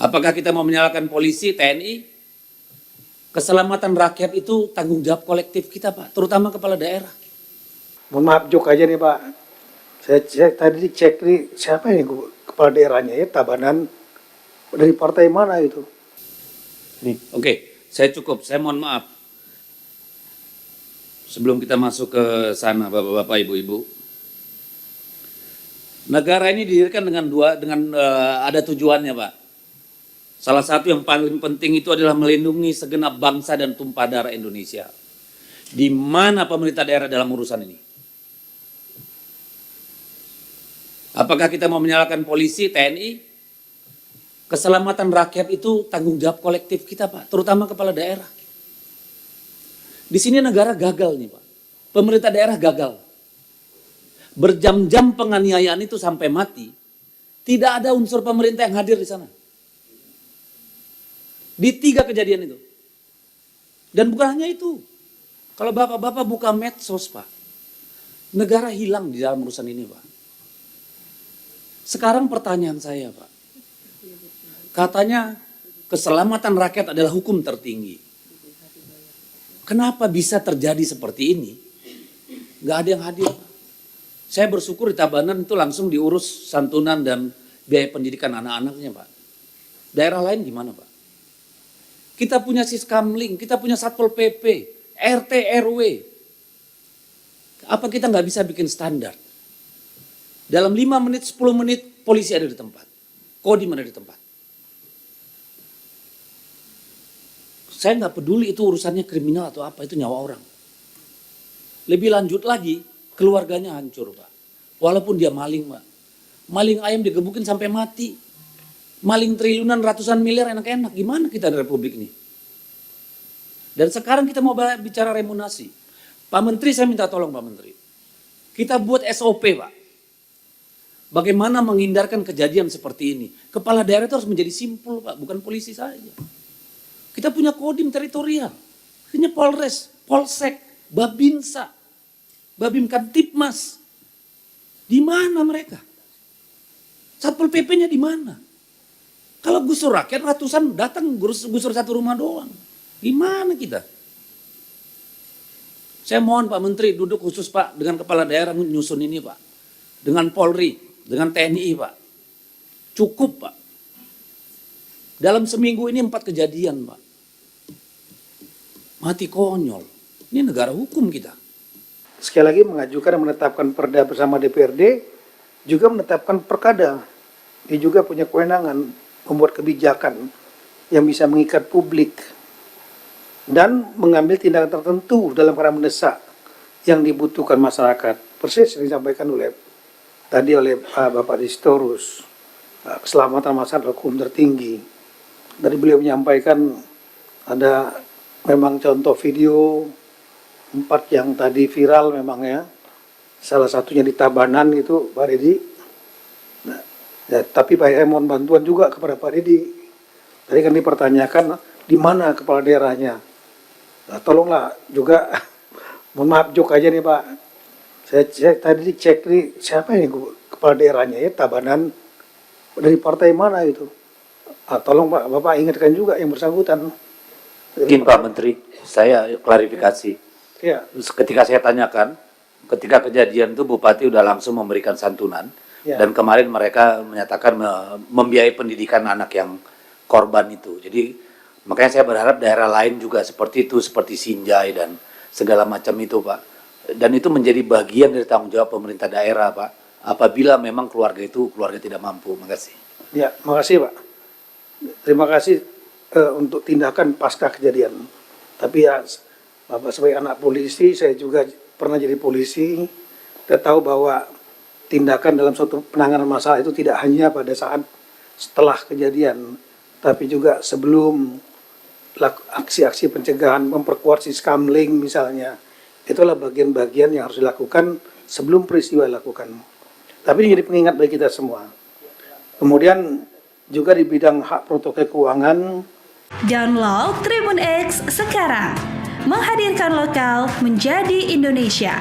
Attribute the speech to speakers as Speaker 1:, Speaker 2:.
Speaker 1: Apakah kita mau menyalahkan polisi, TNI? Keselamatan rakyat itu tanggung jawab kolektif kita, Pak, terutama kepala daerah.
Speaker 2: Mohon maaf Jok aja nih Pak. Saya tadi cek nih siapa ini kepala daerahnya ya, Tabanan dari partai mana itu?
Speaker 1: Oke, saya cukup. Saya mohon maaf. Sebelum kita masuk ke sana, Bapak-bapak, Ibu-ibu. Negara ini didirikan dengan ada tujuannya, Pak. Salah satu yang paling penting itu adalah melindungi segenap bangsa dan tumpah darah Indonesia. Di mana pemerintah daerah dalam urusan ini? Apakah kita mau menyalahkan polisi, TNI? Keselamatan rakyat itu tanggung jawab kolektif kita, Pak, terutama kepala daerah. Di sini negara gagal nih, Pak. Pemerintah daerah gagal. Berjam-jam penganiayaan itu sampai mati. Tidak ada unsur pemerintah yang hadir di sana. Di 3 kejadian itu. Dan bukan hanya itu. Kalau bapak-bapak buka medsos, Pak. Negara hilang di dalam urusan ini, Pak. Sekarang pertanyaan saya, Pak. Katanya keselamatan rakyat adalah hukum tertinggi. Kenapa bisa terjadi seperti ini? Gak ada yang hadir. Saya bersyukur di Tabanan itu langsung diurus santunan dan biaya pendidikan anak-anaknya, Pak. Daerah lain gimana, Pak? Kita punya Siskamling, kita punya Satpol PP, RT, RW. Apa kita nggak bisa bikin standar? Dalam 5 menit, 10 menit polisi ada di tempat. Kodim ada di tempat. Saya nggak peduli itu urusannya kriminal atau apa, itu nyawa orang. Lebih lanjut lagi, keluarganya hancur, Pak. Walaupun dia maling, Pak. Maling ayam digebukin sampai mati. Maling triliunan, ratusan miliar enak-enak. Gimana kita di Republik ini? Dan sekarang kita mau bicara remunerasi. Pak Menteri, saya minta tolong Pak Menteri. Kita buat SOP, Pak. Bagaimana menghindarkan kejadian seperti ini. Kepala daerah itu harus menjadi simpul, Pak. Bukan polisi saja. Kita punya kodim teritorial. Punya Polres, Polsek, Babinsa, Babim Kamtipmas. Di mana mereka? Satpol PP-nya di mana? Kalau gusur rakyat ratusan datang gusur satu rumah doang. Gimana kita? Saya mohon Pak Menteri duduk khusus Pak dengan kepala daerah nyusun ini Pak. Dengan Polri, dengan TNI Pak. Cukup Pak. Dalam seminggu ini 4 kejadian Pak. Mati konyol. Ini negara hukum kita.
Speaker 2: Sekali lagi mengajukan dan menetapkan perda bersama DPRD, juga menetapkan perkada. Dia juga punya kewenangan membuat kebijakan yang bisa mengikat publik dan mengambil tindakan tertentu dalam perkara mendesak yang dibutuhkan masyarakat. Persis yang disampaikan tadi oleh Bapak Distorus, keselamatan masyarakat hukum tertinggi. Dari beliau menyampaikan ada memang contoh video 4 yang tadi viral memang ya. Salah satunya di Tabanan itu Pak Deddy. Ya, tapi saya mohon bantuan juga kepada Pak Deddy. Tadi kan dipertanyakan di mana kepala daerahnya. Nah, tolonglah juga, mohon maaf Jok aja nih Pak. Saya tadi cek nih siapa ini kepala daerahnya ya, Tabanan dari partai mana itu. Tolong Pak, Bapak ingatkan juga yang bersangkutan.
Speaker 1: Mungkin Pak Menteri, saya klarifikasi.
Speaker 2: Ya.
Speaker 1: Ketika saya tanyakan, ketika kejadian itu Bupati udah langsung memberikan santunan.
Speaker 2: Ya.
Speaker 1: Dan kemarin mereka menyatakan membiayai pendidikan anak yang korban itu. Jadi makanya saya berharap daerah lain juga seperti itu, seperti Sinjai dan segala macam itu Pak. Dan itu menjadi bagian dari tanggung jawab pemerintah daerah Pak. Apabila memang keluarga itu keluarga tidak mampu. Makasih.
Speaker 2: Ya, makasih Pak. Terima kasih untuk tindakan pasca kejadian. Tapi ya Bapak sebagai anak polisi, saya juga pernah jadi polisi. Kita tahu bahwa tindakan dalam suatu penanganan masalah itu tidak hanya pada saat setelah kejadian, tapi juga sebelum aksi-aksi pencegahan, memperkuat Siskamling misalnya. Itulah bagian-bagian yang harus dilakukan sebelum peristiwa dilakukan. Tapi ini jadi pengingat bagi kita semua. Kemudian juga di bidang hak protokol keuangan.
Speaker 3: Download Tribun X sekarang. Menghadirkan lokal menjadi Indonesia.